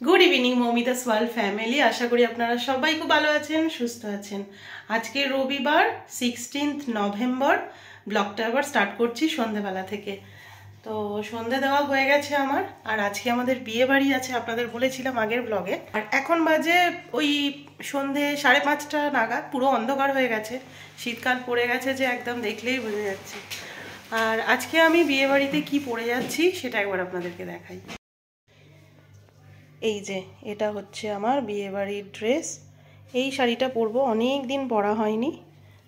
Good evening Moumita's world family. आशा करी আপনারা সবাই খুব ভালো আছেন, সুস্থ আছেন। আজকে রবিবার 16 নভেম্বর। ব্লগটা আবার স্টার্ট করছি সন্ধ্যাবেলা থেকে। তো সন্ধ্যা দেওয়া হয়ে গেছে আমার, আর আজকে আমাদের বিয়ে বাড়ি আছে, আপনাদের বলেছিলাম আগের ব্লগে। আর এখন বাজে ওই সন্ধে 5:30 নাগাদ, পুরো অন্ধকার হয়ে গেছে, শীতকাল পড়ে গেছে যে একদম দেখলেই বোঝা যাচ্ছে। আর আজকে আমি বিয়ে বাড়িতে কি পরে যাচ্ছি সেটা একবার আপনাদেরকে দেখাই। এই যে এটা হচ্ছে আমার বিয়ে বাড়ির ড্রেস। এই শাড়িটা পরবো, অনেক দিন পরা হয়নি,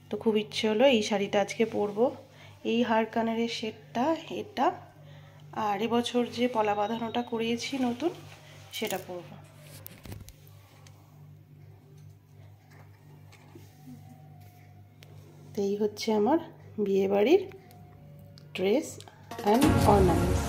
তো খুব ইচ্ছে হলো এই শাড়িটা আজকে পরবো। এই হার কানের সেটটা এটা, আর এবছর যে পলা বাঁধানোটা করিয়েছি নতুন সেটা পরবো। তো এই হচ্ছে আমার বিয়ে বাড়ির ড্রেস অ্যান্ড অর্নামেন্টস।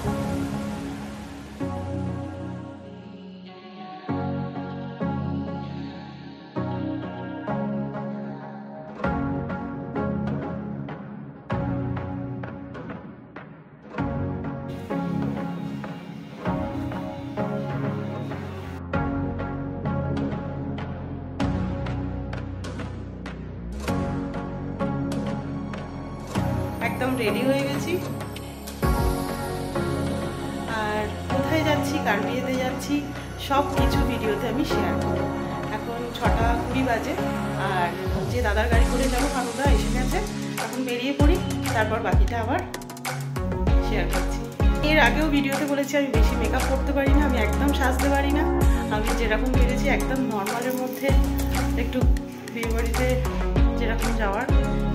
একদম রেডি হয়ে গেছি। আর কোথায় যাচ্ছি, কার বিয়েতে যাচ্ছি, সব কিছু ভিডিওতে আমি শেয়ার করব। এখন 6:20 বাজে, আর যে দাদার গাড়ি করে যাবো কানুদা এসে গেছে, এখন বেরিয়ে পড়ি, তারপর বাকিটা আবার শেয়ার করছি। এর আগেও ভিডিওতে বলেছি আমি বেশি মেকআপ করতে পারি না, আমি একদম সাজতে পারি না। আমি যেরকম পেরেছি একদম নর্মালের মধ্যে, একটু বিয়ে বাড়িতে যেরকম যাওয়ার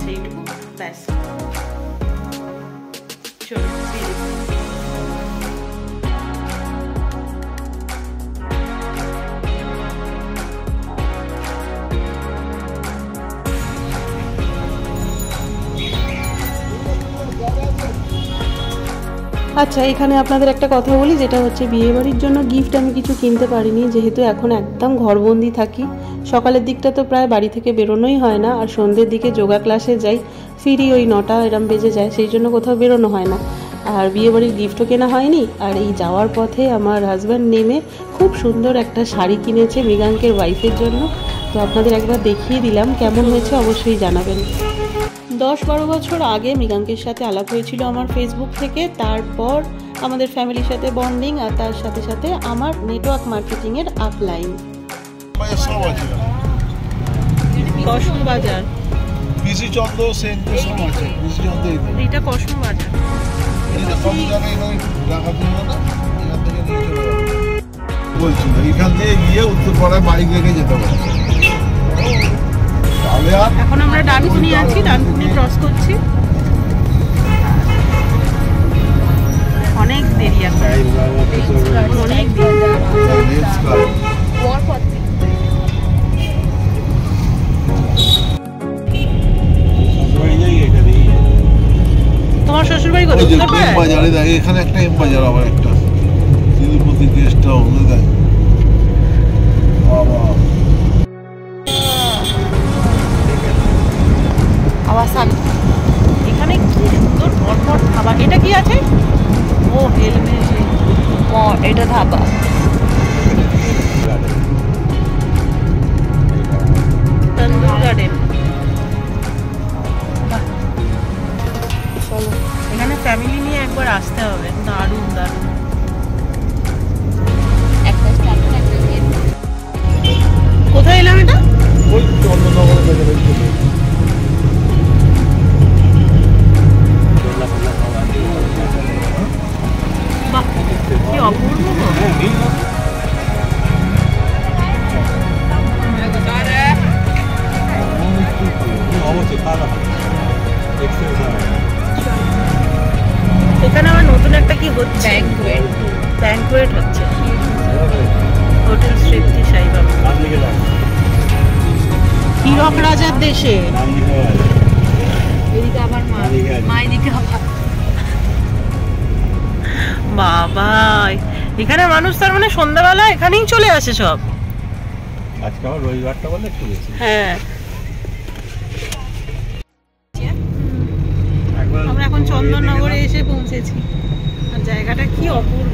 সেইটুকু ব্যাস। চলো আচ্ছা, এখানে আপনাদের একটা কথা বলি, যেটা হচ্ছে বিয়ে বাড়ির জন্য গিফট আমি কিছু কিনতে পারিনি, যেহেতু এখন একদম ঘরবন্দি থাকি। সকালের দিকটা তো প্রায় বাড়ি থেকে বেরোনোই হয় না, আর সন্ধ্যের দিকে যোগা ক্লাসে যাই, ফিরি ওই 9টা এরম বেজে যায়, সেই জন্য কোথাও বেরোনো হয় না। আর বিয়ে বাড়ির গিফটও কেনা হয়নি। আর এই যাওয়ার পথে আমার হাজব্যান্ড নেমে খুব সুন্দর একটা শাড়ি কিনেছে মৃগাঙ্কের ওয়াইফের জন্য, তো আপনাদের একবার দেখিয়ে দিলাম, কেমন হয়েছে অবশ্যই জানাবেন। 10-12 বছর আগে মৃগাঙ্কের সাথে আলাপ হয়েছিল আমার ফেসবুক থেকে, তারপর আমাদের ফ্যামিলির সাথে বন্ডিং, আর তার সাথে সাথে আমার নেটওয়ার্ক মার্কেটিংয়ের আপলাইন। কসমো বাজার, বিসি চন্দ্র সেন্টার সব আছে। বিসি চন্দ্র এটা কসমো বাজার। এটা সব জায়গায় নয়, ঢাকা থেকে না, এখান থেকে নিয়ে চলে যাবে বলছি না। এখান থেকে গিয়ে উত্তরপাড়ায় বাইক রেখে যেতে হবে। এখন আমরা ডানকুনি আছি, ডানকুনি ক্রস করছি। অনেক দেরি আছে, অনেক দেরি। তোমার শ্বশুর বাড়ি কোথায়? বাজারে দেয়, এখানে একটা এম বাজার, আবার একটা তিরুপতি গেস্ট হাউস দেয়। বাবা এখানে কি সুন্দর ভরভর খাবার। এটা কি আছে? ও হেলমেট, এটা ধাবা। তন্দুর গার্ডেন। চলো, এখানে ফ্যামিলি নিয়ে একবার আসতে হবে, দারুণ দারুণ। কোথায় এলাম এটা? ওই চন্দ্রনগর বাজারে। কি অপূর্ব। এখানে আমার নতুন একটা কি হচ্ছে, ব্যাংকুয়েট হচ্ছে, হোটেল তৃপ্তি সাই বাবা, হীরক রাজার দেশে। এদিকে আবার মা, এদিকে বাবা। এখানে মানুষ তার মানে সন্ধ্যাবেলা এখানেই চলে আসে সব। আজকে আমার রবিবারটা বলে একটু বেশি। হ্যাঁ, আমরা এখন চন্দননগরে এসে পৌঁছেছি, আর জায়গাটা কি অপূর্ব।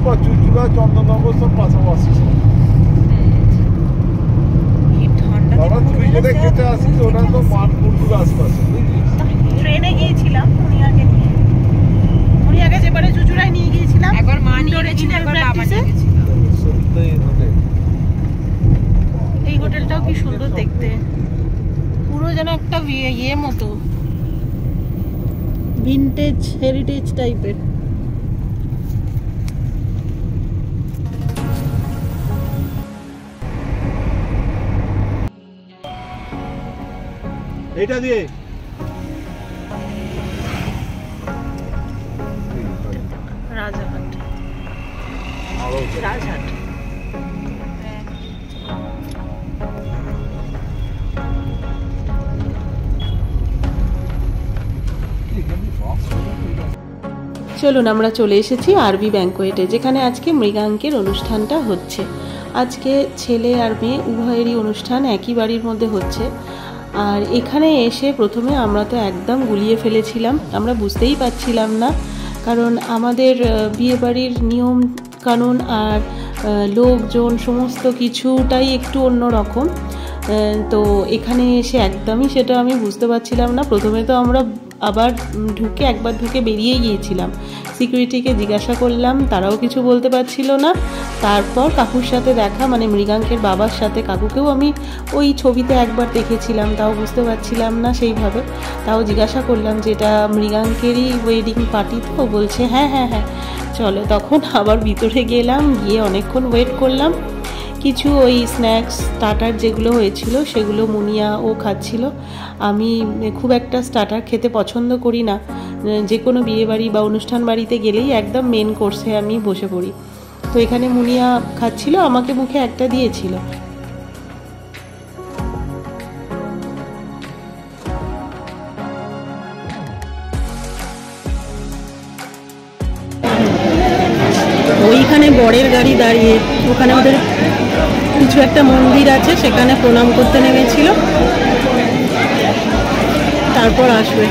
বা চুচুড়া চন্দননগর সব পাশাপাশি। আমরা তুই যেটা খেতে আসিস ওটা তো মানপুর আশপাশে, বুঝলিস? ট্রেনে গিয়েছিলাম মুনিয়াকে নিয়ে, মুনিয়াকে যেবারে চুচুড়ায় নিয়ে গিয়েছিলাম, একবার মা নিয়ে গেছিল, একবার বাবা নিয়ে গেছিল। এই হোটেলটাও কি সুন্দর দেখতে, পুরো যেন একটা ইয়ে মতো ভিনটেজ হেরিটেজ টাইপের। এটা দিয়ে রাজাহাট, রাজহাট। চলুন আমরা চলে এসেছি আরবি ব্যাংকোয়েটে, যেখানে আজকে মৃগাঙ্কের অনুষ্ঠানটা হচ্ছে। আজকে ছেলে আর মেয়ে উভয়েরই অনুষ্ঠান একই বাড়ির মধ্যে হচ্ছে। আর এখানে এসে প্রথমে আমরা তো একদম গুলিয়ে ফেলেছিলাম, আমরা বুঝতেই পারছিলাম না, কারণ আমাদের বিয়েবাড়ির নিয়ম কানুন আর লোকজন সমস্ত কিছুটাই একটু অন্যরকম। তো এখানে এসে একদমই সেটা আমি বুঝতে পারছিলাম না। প্রথমে তো আমরা আবার একবার ঢুকে বেরিয়ে গিয়েছিলাম, সিকিউরিটিকে জিজ্ঞাসা করলাম, তারাও কিছু বলতে পারছিল না। তারপর কাকুর সাথে দেখা, মানে মৃগাঙ্কের বাবার সাথে, কাকুকেও আমি ওই ছবিতে একবার দেখেছিলাম, তাও বুঝতে পারছিলাম না সেইভাবে। তাও জিজ্ঞাসা করলাম যে এটা মৃগাঙ্কেরই ওয়েডিং পার্টি তো? বলছে হ্যাঁ হ্যাঁ হ্যাঁ চলো। তখন আবার ভিতরে গেলাম, গিয়ে অনেকক্ষণ ওয়েট করলাম। কিছু ওই স্ন্যাক্স স্টার্টার যেগুলো হয়েছিল সেগুলো মুনিয়া ও খাচ্ছিল। আমি খুব একটা স্টার্টার খেতে পছন্দ করি না, যে কোনো বিয়েবাড়ি বা অনুষ্ঠান বাড়িতে গেলেই একদম মেন কোর্সে আমি বসে পড়ি। তো এখানে মুনিয়া খাচ্ছিল, আমাকে মুখে একটা দিয়েছিল। ওইখানে বরের গাড়ি দাঁড়িয়ে, ওখানে ওদের কিছু একটা মন্দির আছে, সেখানে প্রণাম করতে নেমেছিল, তারপর আসবে।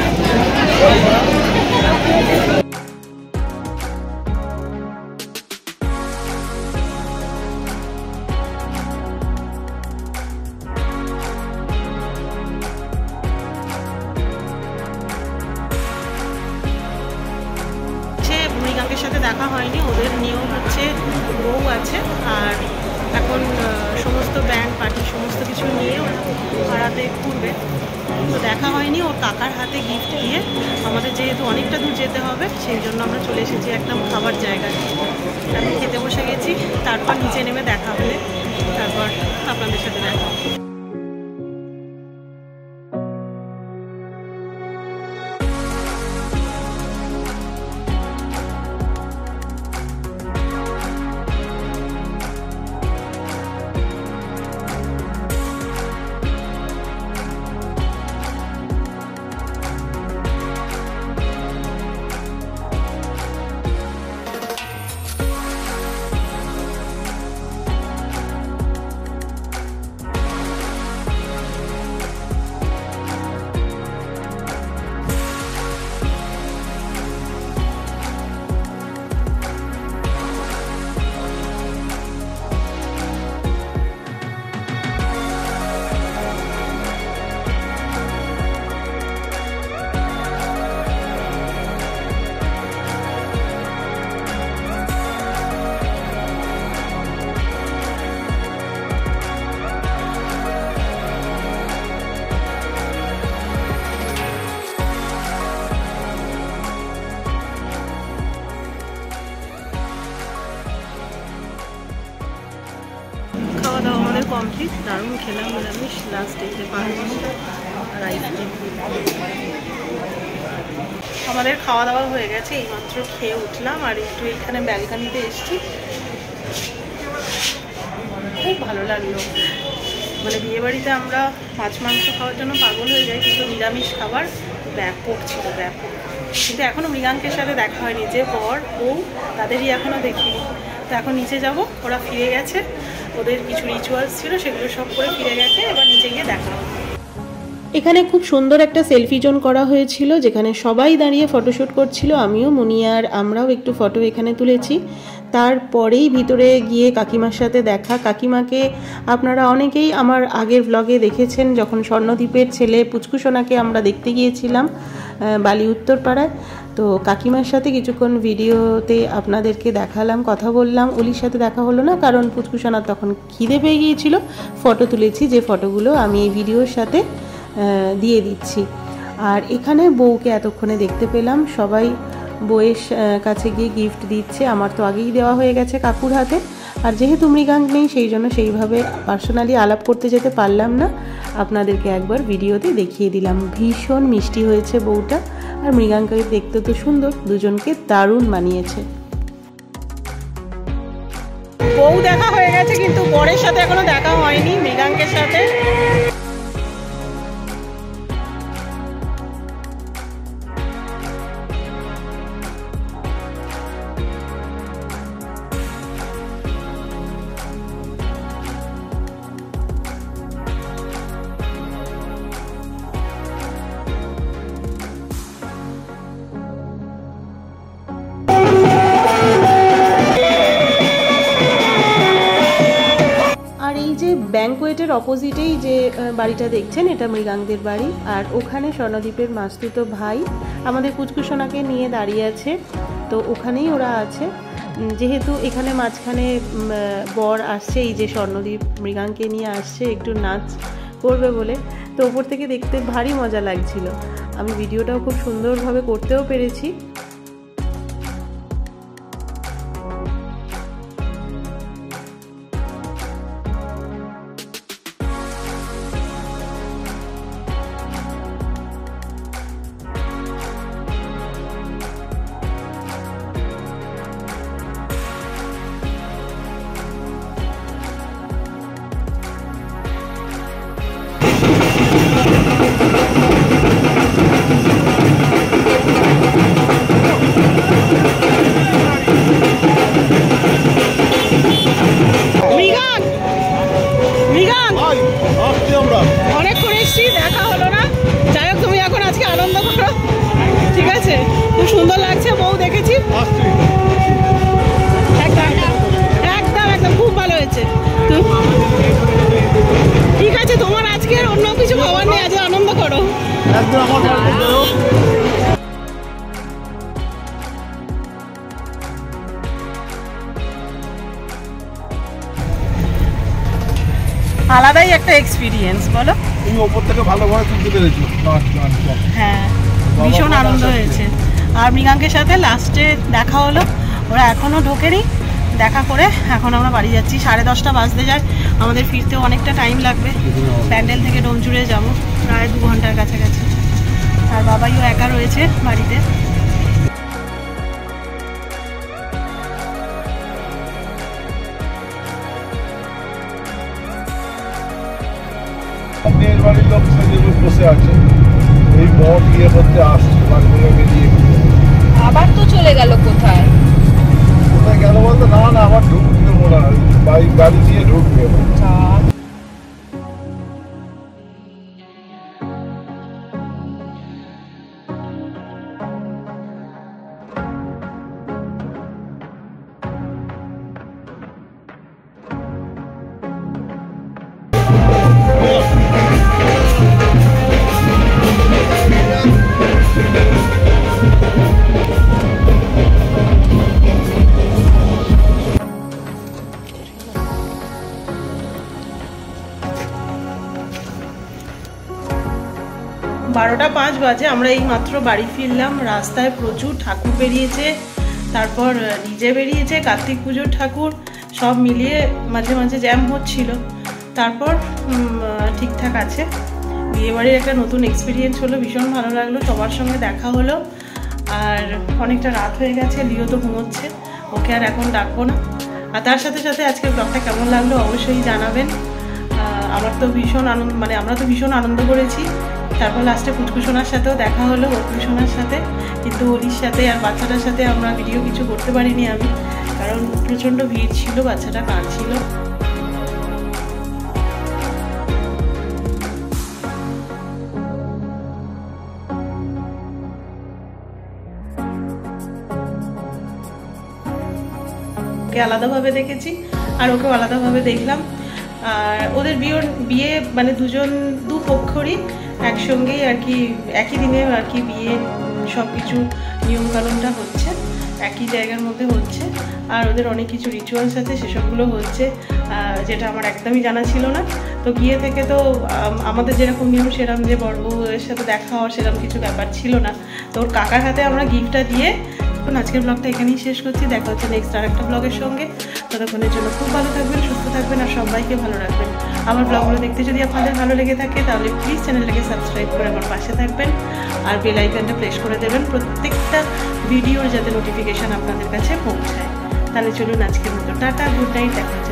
মৃগাঙ্কের সাথে দেখা হয়নি, ওদের নিয়ম হচ্ছে বউ আছে, আর এখন সমস্ত ব্যান্ড পার্টি সমস্ত কিছু নিয়ে ওরা ভাড়াতে ঘুরবে। তো দেখা হয়নি, ওর কাকার হাতে গিফট দিয়ে আমাদের যেহেতু অনেকটা দূর যেতে হবে, সেই জন্য আমরা চলে এসেছি একদম খাবার জায়গায়। আমি খেতে বসে গেছি, তারপর নিচে নেমে দেখা হলে তারপর আপনাদের সাথে দেখা। কমপ্লিট, দারুণ খেলাম নিরামিষ, লাস্ট এসে পাঁচ আর আইসক্রিম। আমাদের খাওয়া দাওয়া হয়ে গেছে, এইমাত্র খেয়ে উঠলাম, আর একটু এখানে ব্যালকানিতে এসছি, খুব ভালো লাগলো। মানে বিয়েবাড়িতে আমরা মাছ মাংস খাওয়ার জন্য পাগল হয়ে যাই, কিন্তু নিরামিষ খাবার ব্যাপক ছিল, ব্যাপক। কিন্তু এখনও মৃগাঙ্কের সাথে দেখা হয়নি, যে বর বউ তাদেরই এখনও দেখিনি। তো এখন নিচে যাব, ওরা ফিরে গেছে, ওদের কিছু রিচুয়ালস ছিল সেগুলো সব করে ফিরে গেছে, এবার নিচে গিয়ে দেখা হবে। এখানে খুব সুন্দর একটা সেলফি জোন করা হয়েছিল, যেখানে সবাই দাঁড়িয়ে ফটোশ্যুট করছিল, আমিও মুনিয়া আর আমরাও একটু ফটো এখানে তুলেছি। তারপরেই ভিতরে গিয়ে কাকিমার সাথে দেখা। কাকিমাকে আপনারা অনেকেই আমার আগের ব্লগে দেখেছেন, যখন স্বর্ণদ্বীপের ছেলে পুচকুসোনাকে আমরা দেখতে গিয়েছিলাম বালি উত্তরপাড়ায়। তো কাকিমার সাথে কিছুক্ষণ ভিডিওতে আপনাদেরকে দেখালাম, কথা বললাম। অলির সাথে দেখা হলো না, কারণ পুচকুসোনার তখন খিদে পেয়ে গিয়েছিল। ফটো তুলেছি, যে ফটোগুলো আমি এই ভিডিওর সাথে দিয়ে দিচ্ছি। আর এখানে বউকে এতক্ষণে দেখতে পেলাম, সবাই বউয়ের কাছে গিয়ে গিফট দিচ্ছে। আমার তো আগেই দেওয়া হয়ে গেছে কাকুর হাতে, আর যেহেতু মৃগাঙ্ক নেই সেই জন্য সেইভাবে পার্সোনালি আলাপ করতে যেতে পারলাম না। আপনাদেরকে একবার ভিডিওতে দেখিয়ে দিলাম। ভীষণ মিষ্টি হয়েছে বউটা, আর মৃগাঙ্ককে দেখতে তো সুন্দর, দুজনকে দারুণ মানিয়েছে। বউ দেখা হয়ে গেছে, কিন্তু বরের সাথে এখনো দেখা হয়নি, মৃগাঙ্কের সাথে। ব্যাংকোয়েটের অপোজিটেই যে বাড়িটা দেখছেন, এটা মৃগাঙ্কদের বাড়ি। আর ওখানে স্বর্ণদ্বীপের মাসতুতো ভাই আমাদের পুচকুসোনাকে নিয়ে দাঁড়িয়ে আছে, তো ওখানেই ওরা আছে। যেহেতু এখানে মাঝখানে বর আসছে, এই যে স্বর্ণদ্বীপ মৃগাঙ্ককে নিয়ে আসছে একটু নাচ করবে বলে, তো ওপর থেকে দেখতে ভারী মজা লাগছিল। আমি ভিডিওটাও খুব সুন্দরভাবে করতেও পেরেছি। সুন্দর লাগছে, বউ দেখেছি, একদম একদম একদম খুব ভালো হয়েছে। ঠিক আছে, তোমার আজকে অন্য কিছু ভাবার নেই, আজ আনন্দ করো। আলাদাই একটা এক্সপিরিয়েন্স, বলো। তুমি ওপর থেকে ভালোভাবে তুলতে পেরেছো। হ্যাঁ, ভীষণ আনন্দ হয়েছে। আর মৃগাঙ্কের সাথে লাস্টে দেখা হলো, ওরা এখনও ঢোকেনি। দেখা করে এখন আমরা বাড়ি যাচ্ছি, 10:30 বাজতে যায়, আমাদের ফিরতেও অনেকটা টাইম লাগবে। প্যান্ডেল থেকে ডোমজুড়ে যাবো, প্রায় 2 ঘন্টার কাছাকাছি। আর বাবাইও একা রয়েছে বাড়িতে। মেয়ের বাড়ির লোক বসে আছে, এই বর বিয়ে করতে আসছে, বেরিয়ে আবার তো চলে গেল কোথায়? কোথায় গেল বলতে, না না আবার ঢুকবে মনে হয়, বাড়ি দিয়ে ঢুকবে। বারোটা 5 বাজে, আমরা এই মাত্র বাড়ি ফিরলাম। রাস্তায় প্রচুর ঠাকুর বেরিয়েছে, তারপর ডিজে বেরিয়েছে, কার্তিক পুজোর ঠাকুর, সব মিলিয়ে মাঝে মাঝে জ্যাম হচ্ছিল। তারপর ঠিকঠাক আছে। বিয়েবাড়ির একটা নতুন এক্সপিরিয়েন্স হলো, ভীষণ ভালো লাগলো, সবার সঙ্গে দেখা হলো। আর অনেকটা রাত হয়ে গেছে, লিও তো ঘুমোচ্ছে, ওকে আর এখন ডাকবো না। আর তার সাথে সাথে আজকের ব্লগটা কেমন লাগলো অবশ্যই জানাবেন। আমার তো ভীষণ আনন্দ, মানে আমরা তো ভীষণ আনন্দ করেছি। তারপর লাস্টে পুচকুসোনার সাথেও দেখা হলো, পুচকুসোনার সাথে, কিন্তু অলির সাথে আর বাচ্চাটার সাথে আমরা ভিডিও কিছু করতে পারিনি আমি, কারণ প্রচণ্ড ভিড় ছিল, বাচ্চাটা কাঁদছিল। ওদেরকে আলাদাভাবে দেখেছি আর ওকেও আলাদাভাবে দেখলাম। আর ওদের বিয়ে মানে দু পক্ষরই একসঙ্গেই আর কি একই দিনে আর কি বিয়ে সব কিছু নিয়মকানুনটা হচ্ছে, একই জায়গার মধ্যে হচ্ছে। আর ওদের অনেক কিছু রিচুয়ালস আছে, সেসবগুলো হচ্ছে, যেটা আমার একদমই জানা ছিল না। তো গিয়ে থেকে তো আমাদের যেরকম নিয়ম সেরকম যে বড় বউয়ের সাথে দেখা হওয়ার সেরকম কিছু ব্যাপার ছিল না। তো ওর কাকার হাতে আমরা গিফটটা দিয়ে আজকের ব্লগটা এখানেই শেষ করছি। দেখা হচ্ছে নেক্সট আর একটা ব্লগের সঙ্গে। ততক্ষণের জন্য খুব ভালো থাকবেন, সুস্থ থাকবেন আর সবাইকে ভালো রাখবেন। আমার ব্লগগুলো দেখতে যদি আপনাদের ভালো লেগে থাকে তাহলে প্লিজ চ্যানেলটাকে সাবস্ক্রাইব করে আমার পাশে থাকবেন আর বেল আইকনটা প্রেস করে দেবেন প্রত্যেকটা ভিডিওর যাতে নোটিফিকেশান আপনাদের কাছে পৌঁছায়। তাহলে চলুন আজকের মতো টাটা, গুড নাইট, দেখা হচ্ছে।